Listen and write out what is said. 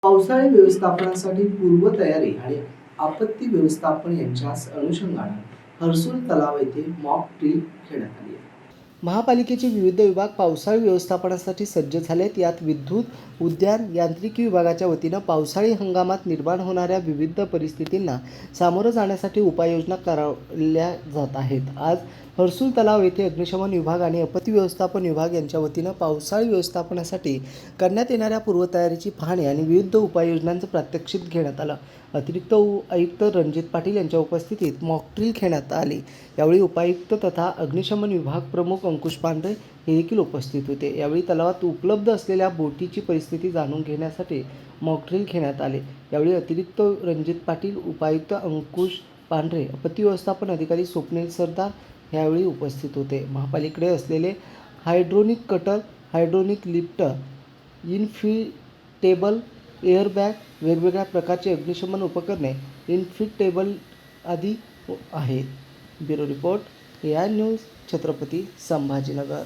पावसाळी व्यवस्थापनासाठी पूर्वतयारी आणि आपत्ती व्यवस्थापन यांच्या अनुषंगाने हर्सुल तलाव येथे मॉक ड्रिल घेण्यात आली आहे। महापालिकेचे विविध विभाग पावसाळी व्यवस्थापनासाठी सज्ज झालेत। यात विद्युत, उद्यान, यांत्रिकी विभागाच्या वतीनं पावसाळी हंगामात निर्माण होणाऱ्या विविध परिस्थितींना सामोरं जाण्यासाठी उपाययोजना करवल्या जात आहेत। आज हर्सुल तलाव येथे अग्निशमन विभाग आणि आपत्ती व्यवस्थापन विभाग यांच्या वतीनं पावसाळी व्यवस्थापनासाठी करण्यात येणाऱ्या पूर्वतयारीची पाहणी आणि विविध उपाययोजनांचं प्रात्यक्षिक घेण्यात आलं। अतिरिक्त आयुक्त रणजित पाटील यांच्या उपस्थितीत मॉकड्रिल घेण्यात आली। यावेळी उपायुक्त तथा अग्निशमन विभाग प्रमुख अंकुश पांढरे हे देखील उपस्थित होते। यावेळी तलावात उपलब्ध असलेल्या बोटीची परिस्थिती जाणून घेण्यासाठी मॉकड्रिल घेण्यात आले। यावेळी अतिरिक्त रणजित पाटील, उपायुक्त अंकुश पांढरे, आपत्ती व्यवस्थापन अधिकारी स्वप्नील सरदार यावेळी उपस्थित होते। महापालिकेकडे असलेले हायड्रोनिक कटर, हायड्रोनिक लिफ्ट, इन्फिटेबल एअरबॅग, वेगवेगळ्या प्रकारचे अग्निशमन उपकरणे, इन्फिटेबल आदी आहेत। Bureau report, AI news, Chhatrapati Sambhajinagar.